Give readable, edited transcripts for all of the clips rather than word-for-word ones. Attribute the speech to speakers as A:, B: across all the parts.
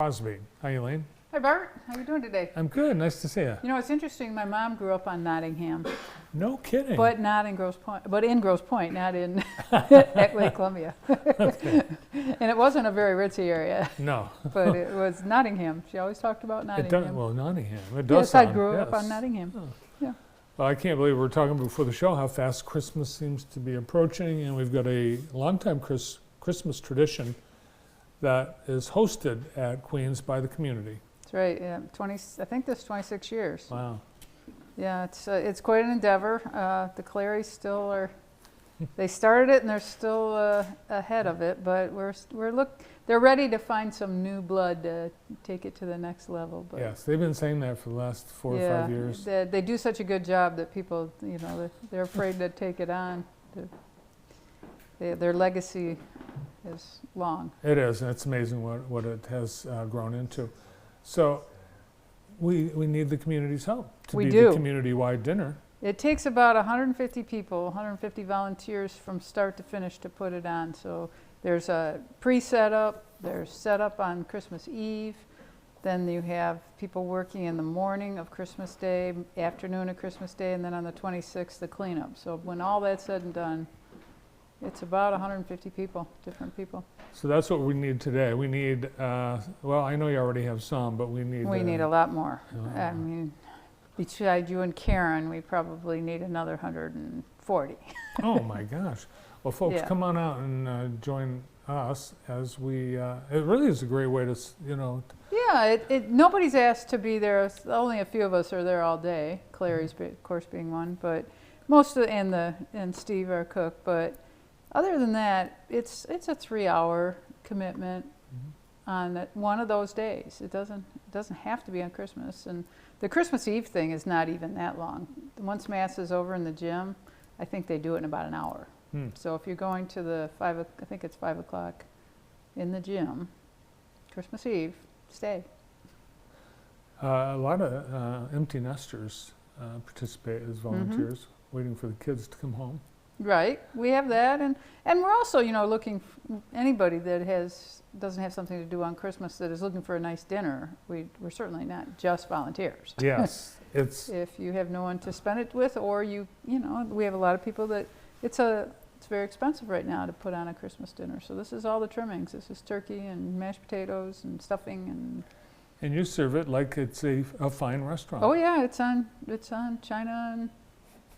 A: Crosby. Hi, Elaine.
B: Hi Bart, how you doing today?
A: I'm good. Nice to see you.
B: You know, it's interesting. My mom grew up on Nottingham,
A: No kidding.
B: but not in Grosse Pointe. But in Grosse Pointe, not in at Lake Columbia. And it wasn't a very ritzy area,
A: No.
B: but it was Nottingham. She always talked about
A: It
B: Nottingham.
A: does, well, Nottingham. It does
B: Yes, I
A: sound,
B: grew up
A: yes.
B: on Nottingham.
A: Oh.
B: Yeah.
A: Well, I can't believe we're talking before the show how fast Christmas seems to be approaching, and we've got a long-time Christmas tradition that is hosted at Queens by the community.
B: That's right. Yeah, I think this 26 years.
A: Wow.
B: Yeah, it's quite an endeavor. The Clarys still are. They started it and they're still ahead of it, but they're ready to find some new blood to take it to the next level. But
A: Yes, they've been saying that for the last 4 or 5 years.
B: They do such a good job that people, they're afraid to take it on. Their legacy is long.
A: It is, and it's amazing what it has grown into. So we need the community's help to
B: We
A: be
B: do.
A: the community-wide dinner.
B: It takes about 150 people, 150 volunteers from start to finish to put it on. So there's a pre-setup, there's setup on Christmas Eve, then you have people working in the morning of Christmas Day, afternoon of Christmas Day, and then on the 26th, the cleanup. So when all that's said and done, it's about 150 people, different people.
A: So that's what we need today. We need, well, I know you already have some, but we need...
B: We need a lot more.
A: Oh.
B: I mean, besides you and Karen, we probably need another 140.
A: Oh my gosh. Well, folks,
B: Yeah.
A: come on out and join us as we, it really is a great way to,
B: Yeah, nobody's asked to be there. Only a few of us are there all day. Clary's, of course, being one, but most of and Steve, our cook. But other than that, it's a 3-hour commitment on one of those days. It doesn't have to be on Christmas. And the Christmas Eve thing is not even that long. Once Mass is over in the gym, I think they do it in about an hour. So if you're going to I think it's 5 o'clock in the gym, Christmas Eve, stay.
A: A lot of empty nesters participate as volunteers, waiting for the kids to come home.
B: Right, we have that, and we're also, looking anybody that doesn't have something to do on Christmas that is looking for a nice dinner. We're certainly not just volunteers.
A: Yes, it's
B: If you have no one to spend it with, or we have a lot of people that it's very expensive right now to put on a Christmas dinner. So this is all the trimmings. This is turkey and mashed potatoes and stuffing
A: and you serve it like it's a fine restaurant.
B: Oh yeah, it's on China, and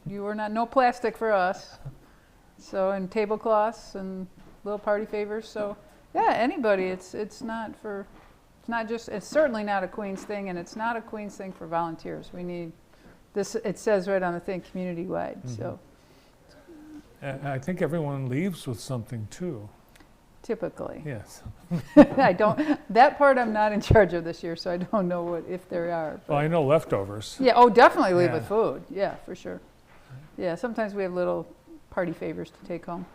B: no plastic for us. So, and tablecloths and little party favors. So yeah, anybody. It's certainly not a Queens thing, and it's not a Queens thing for volunteers. We need this. It says right on the thing, community wide. So
A: I think everyone leaves with something too.
B: typically,
A: Yes.
B: that part I'm not in charge of this year, so I don't know if there are.
A: Well, I know leftovers.
B: Yeah, definitely leave
A: Yeah.
B: with food. Yeah, for sure. Yeah, sometimes we have little party favors to take home.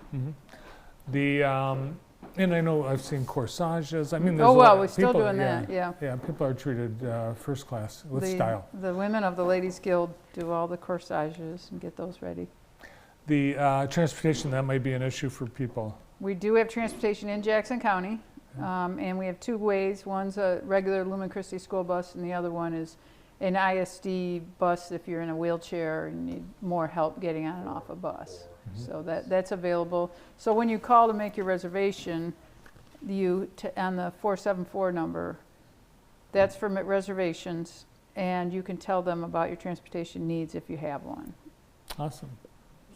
A: And I know I've seen corsages. I mean, there's
B: Oh,
A: a lot
B: well,
A: of
B: we're still
A: people,
B: doing that, yeah.
A: Yeah, people are treated first class with style.
B: The women of the Ladies Guild do all the corsages and get those ready.
A: The transportation, that might be an issue for people.
B: We do have transportation in Jackson County, and we have 2 ways. One's a regular Lumen Christi school bus, and the other one is an ISD bus if you're in a wheelchair and need more help getting on and off a bus. So that's available. So when you call to make your reservation, on the 474 number, that's for
A: reservations,
B: and you can tell them about your transportation needs if you have one.
A: Awesome.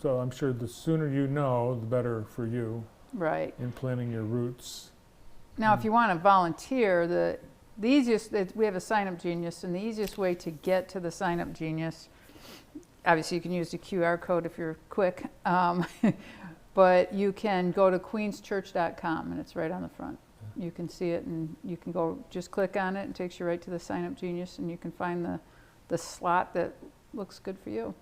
A: So I'm sure the sooner you know, the better for you
B: Right.
A: in planning your routes.
B: Now, if you want to volunteer, we have a Sign Up Genius, and the easiest way to get to the Sign Up Genius, obviously you can use the QR code if you're quick, but you can go to queenschurch.com, and it's right on the front. You can see it, and you can just click on it, and it takes you right to the Sign Up Genius, and you can find the slot that looks good for you.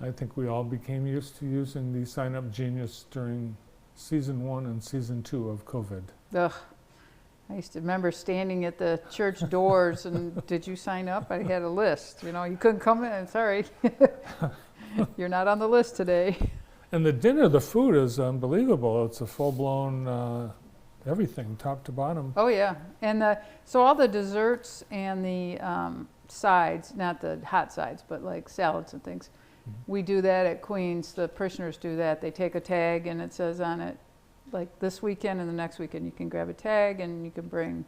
A: I think we all became used to using the Sign Up Genius during season 1 and season 2 of COVID.
B: Ugh. I used to remember standing at the church doors and did you sign up? I had a list. You couldn't come in. Sorry. You're not on the list today.
A: And the dinner, the food is unbelievable. It's a full-blown everything, top to bottom.
B: Oh, yeah. And so all the desserts and the sides, not the hot sides, but like salads and things, we do that at Queens. The parishioners do that. They take a tag and it says on it, like this weekend and the next weekend, you can grab a tag and you can bring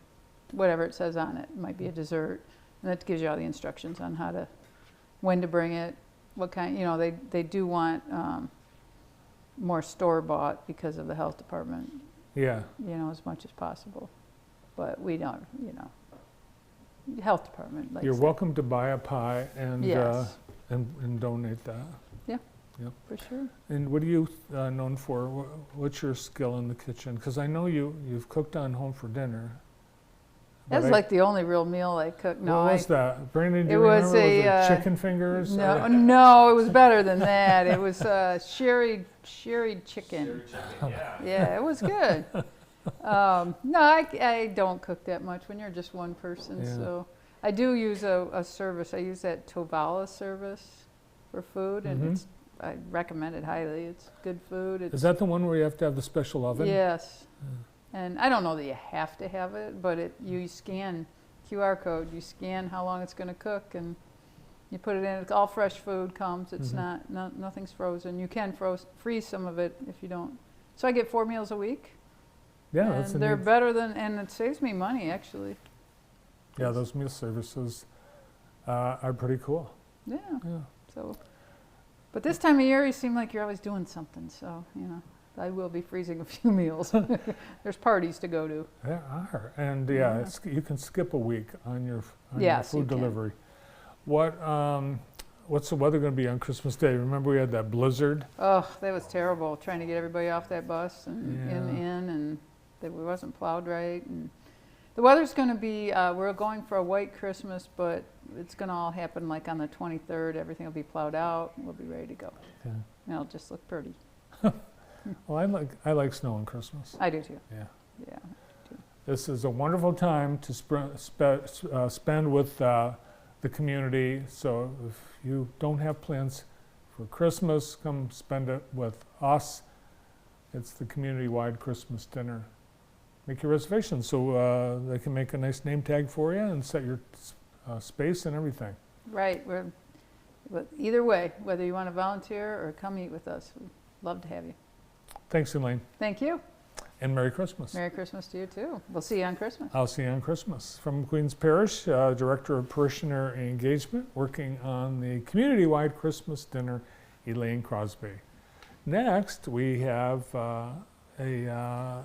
B: whatever it says on it. It might be a dessert. And that gives you all the instructions on when to bring it, what kind, they do want more store-bought because of the health department,
A: Yeah,
B: as much as possible. But we don't, health department likes
A: you're
B: that.
A: welcome to buy a pie and
B: Yes.
A: and donate that.
B: For sure.
A: And what are you known for? What's your skill in the kitchen? Because I know you've cooked on Home for Dinner.
B: That was like the only real meal I cooked. No,
A: what was that? Brandon, do
B: it
A: you
B: was
A: remember?
B: a,
A: Was it chicken fingers?
B: no, it was better than that. It was sherry chicken. Yeah, it was good. No, I don't cook that much when you're just one person.
A: Yeah.
B: So I do use a service. I use that Tovala service for food, and I recommend it highly. It's good food.
A: Is that the one where you have to have the special oven?
B: Yes. And I don't know that you have to have it, but you scan QR code. You scan how long it's going to cook, and you put it in. It's all fresh food comes. It's nothing's frozen. You can freeze some of it if you don't. So I get 4 meals a week.
A: Yeah,
B: and
A: that's a
B: they're
A: neat-
B: better than, and it saves me money actually.
A: Yeah, those meal services are pretty cool.
B: Yeah.
A: Yeah.
B: So, but this time of year, you seem like you're always doing something. So I will be freezing a few meals. There's parties to go to.
A: There are, and
B: Yeah.
A: you can skip a week on your
B: Yes, you
A: food
B: can.
A: delivery. What's the weather going to be on Christmas Day? Remember we had that blizzard?
B: Oh, that was terrible. Trying to get everybody off that bus and
A: Yeah.
B: in, and it wasn't plowed right. And the weather's going to be. We're going for a white Christmas, but it's going to all happen like on the 23rd. Everything will be plowed out. We'll be ready to go.
A: Yeah.
B: And it'll just look pretty.
A: Well, I like snow on Christmas.
B: I do too.
A: Yeah.
B: Yeah.
A: This is a wonderful time to spend with the community. So if you don't have plans for Christmas, come spend it with us. It's the community-wide Christmas dinner. Make your reservations so they can make a nice name tag for you and set your space and everything.
B: Right. But either way, whether you want to volunteer or come eat with us, we'd love to have you.
A: Thanks, Elaine,
B: Thank you.
A: and Merry Christmas.
B: Merry Christmas to you too. We'll see you on Christmas.
A: I'll see you on Christmas. From Queens Parish, Director of Parishioner Engagement, working on the community-wide Christmas dinner, Elaine Crosby. Next, we have a